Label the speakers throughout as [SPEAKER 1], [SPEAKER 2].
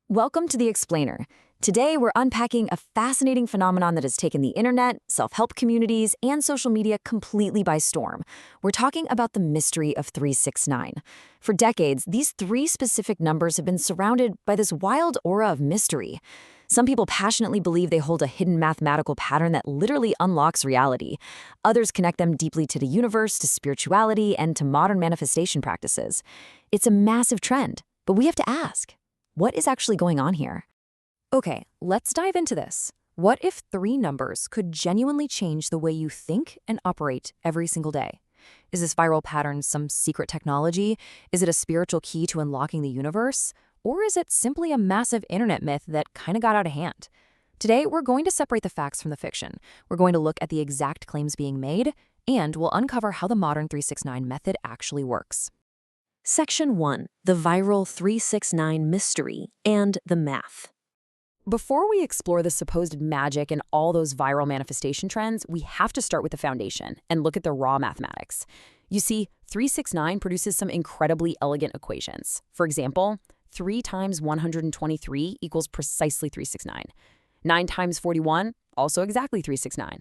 [SPEAKER 1] Welcome to The Explainer. Today, we're unpacking a fascinating phenomenon that has taken the internet, self-help communities, and social media completely by storm. We're talking about the mystery of 369. For decades, these three specific numbers have been surrounded by this wild aura of mystery. Some people passionately believe they hold a hidden mathematical pattern that literally unlocks reality. Others connect them deeply to the universe, to spirituality, and to modern manifestation practices. It's a massive trend, but we have to ask, what is actually going on here? Okay, let's dive into this. What if three numbers could genuinely change the way you think and operate every single day? Is this viral pattern some secret technology? Is it a spiritual key to unlocking the universe? Or is it simply a massive internet myth that kind of got out of hand? Today, we're going to separate the facts from the fiction. We're going to look at the exact claims being made, and we'll uncover how the modern 369 method actually works.
[SPEAKER 2] Section 1. The Viral 369 Mystery and the Math.
[SPEAKER 1] Before we explore the supposed magic and all those viral manifestation trends, we have to start with the foundation and look at the raw mathematics. You see, 369 produces some incredibly elegant equations. For example, 3 times 123 equals precisely 369. 9 times 41, also exactly 369.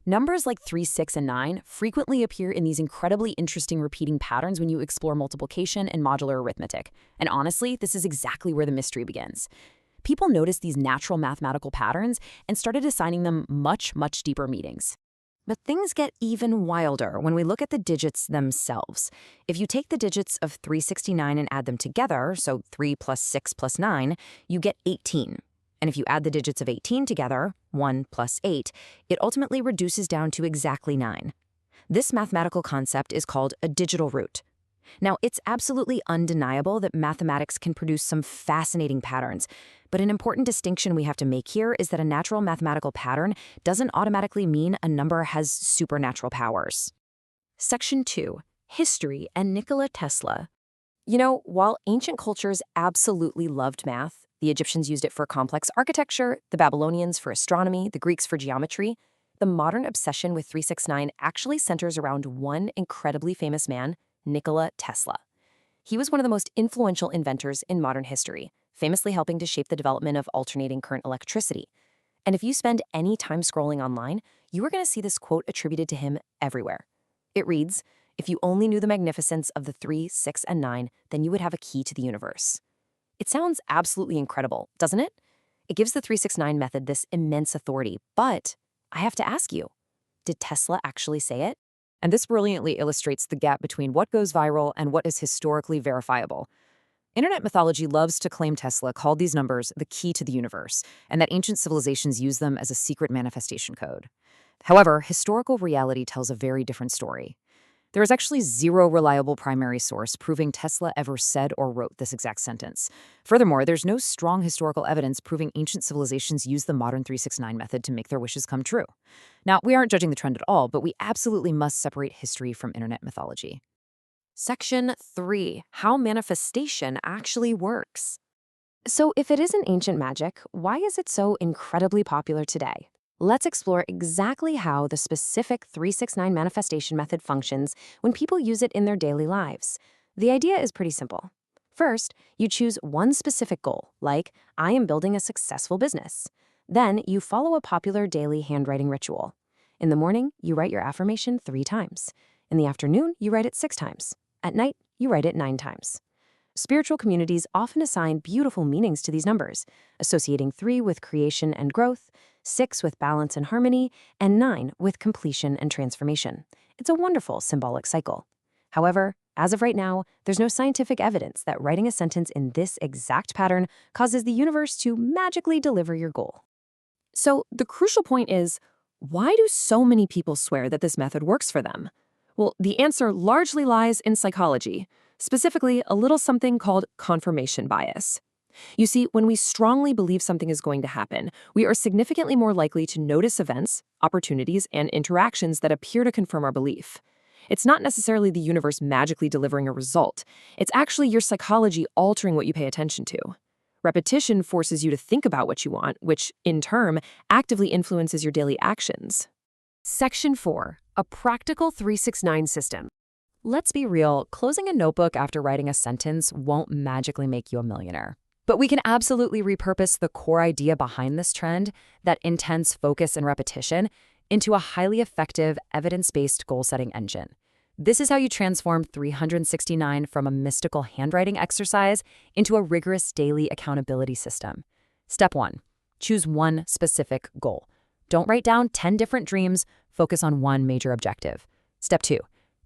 [SPEAKER 1] Numbers like 3, 6, and 9 frequently appear in these incredibly interesting repeating patterns when you explore multiplication and modular arithmetic. And honestly, this is exactly where the mystery begins. People noticed these natural mathematical patterns and started assigning them much deeper meanings. But things get even wilder when we look at the digits themselves. If you take the digits of 369 and add them together, so 3 plus 6 plus 9, you get 18. And if you add the digits of 18 together, 1 plus 8, it ultimately reduces down to exactly 9. This mathematical concept is called a digital root. Now, it's absolutely undeniable that mathematics can produce some fascinating patterns, but an important distinction we have to make here is that a natural mathematical pattern doesn't automatically mean a number has supernatural powers.
[SPEAKER 2] Section 2. History and Nikola Tesla.
[SPEAKER 1] You know, while ancient cultures absolutely loved math, the Egyptians used it for complex architecture, the Babylonians for astronomy, the Greeks for geometry, the modern obsession with 369 actually centers around one incredibly famous man, Nikola Tesla. He was one of the most influential inventors in modern history, famously helping to shape the development of alternating current electricity. And if you spend any time scrolling online, you are going to see this quote attributed to him everywhere. It reads, "If you only knew the magnificence of the 3, 6, and 9, then you would have a key to the universe." It sounds absolutely incredible, doesn't it? It gives the 369 method this immense authority, but I have to ask you, did Tesla actually say it? And this brilliantly illustrates the gap between what goes viral and what is historically verifiable. Internet mythology loves to claim Tesla called these numbers the key to the universe, and that ancient civilizations use them as a secret manifestation code. However, historical reality tells a very different story. There is actually zero reliable primary source proving Tesla ever said or wrote this exact sentence. Furthermore, there's no strong historical evidence proving ancient civilizations used the modern 369 method to make their wishes come true. Now, we aren't judging the trend at all, but we absolutely must separate history from internet mythology.
[SPEAKER 2] Section 3. How manifestation actually works.
[SPEAKER 1] So if it isn't ancient magic, why is it so incredibly popular today? Let's explore exactly how the specific 369 manifestation method functions when people use it in their daily lives. The idea is pretty simple. First, you choose one specific goal, like, I am building a successful business. Then you follow a popular daily handwriting ritual. In the morning, you write your affirmation 3 times. In the afternoon, you write it 6 times. At night, you write it 9 times. Spiritual communities often assign beautiful meanings to these numbers, associating 3 with creation and growth, 6 with balance and harmony, and 9 with completion and transformation. It's a wonderful symbolic cycle. However, as of right now, there's no scientific evidence that writing a sentence in this exact pattern causes the universe to magically deliver your goal. So the crucial point is, why do so many people swear that this method works for them? Well, the answer largely lies in psychology, specifically a little something called confirmation bias. You see, when we strongly believe something is going to happen, we are significantly more likely to notice events, opportunities, and interactions that appear to confirm our belief. It's not necessarily the universe magically delivering a result. It's actually your psychology altering what you pay attention to. Repetition forces you to think about what you want, which, in turn, actively influences your daily actions.
[SPEAKER 2] Section 4. A practical 369 system.
[SPEAKER 1] Let's be real, closing a notebook after writing a sentence won't magically make you a millionaire.
[SPEAKER 3] But we can absolutely repurpose the core idea behind this trend, that intense focus and repetition, into a highly effective, evidence-based goal-setting engine. This is how you transform 369 from a mystical handwriting exercise into a rigorous daily accountability system. Step 1. Choose one specific goal. Don't write down 10 different dreams, focus on one major objective. Step 2.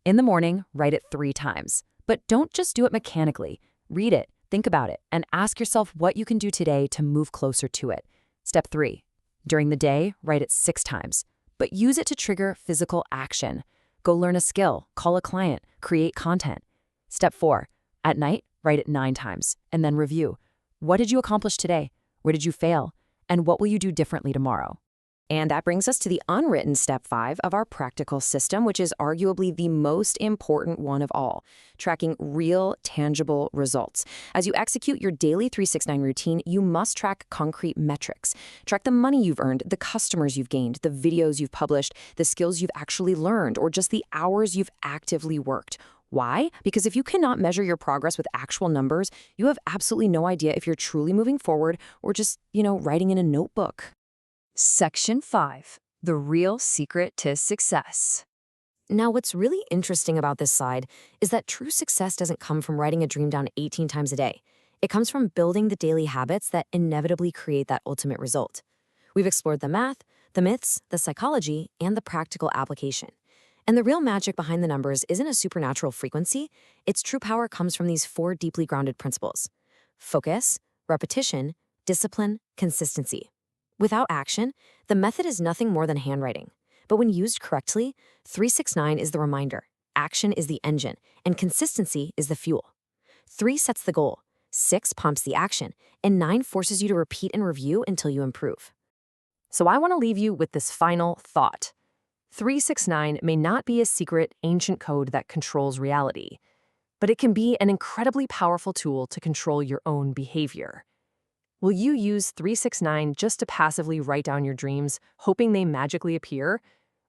[SPEAKER 3] In the morning, write it 3 times. But don't just do it mechanically. Read it, think about it, and ask yourself what you can do today to move closer to it. Step 3. During the day, write it 6 times. But use it to trigger physical action. Go learn a skill, call a client, create content. Step 4. At night, write it 9 times, and then review. What did you accomplish today? Where did you fail? And what will you do differently tomorrow?
[SPEAKER 1] And that brings us to the unwritten step 5 of our practical system, which is arguably the most important one of all, tracking real, tangible results. As you execute your daily 369 routine, you must track concrete metrics. Track the money you've earned, the customers you've gained, the videos you've published, the skills you've actually learned, or just the hours you've actively worked. Why? Because if you cannot measure your progress with actual numbers, you have absolutely no idea if you're truly moving forward or just, writing in a notebook.
[SPEAKER 2] Section 5. The real secret to success.
[SPEAKER 1] Now, what's really interesting about this slide is that true success doesn't come from writing a dream down 18 times a day. It comes from building the daily habits that inevitably create that ultimate result. We've explored the math, the myths, the psychology, and the practical application. And the real magic behind the numbers isn't a supernatural frequency. Its true power comes from these 4 deeply grounded principles: focus, repetition, discipline, consistency. Without action, the method is nothing more than handwriting. But when used correctly, 369 is the reminder, action is the engine, and consistency is the fuel. 3 sets the goal, 6 prompts the action, and 9 forces you to repeat and review until you improve.
[SPEAKER 2] So I want to leave you with this final thought. 369 may not be a secret, ancient code that controls reality, but it can be an incredibly powerful tool to control your own behavior. Will you use 369 just to passively write down your dreams, hoping they magically appear?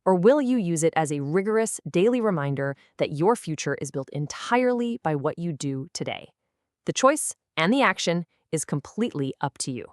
[SPEAKER 2] Or will you use it as a rigorous daily reminder that your future is built entirely by what you do today? The choice and the action is completely up to you.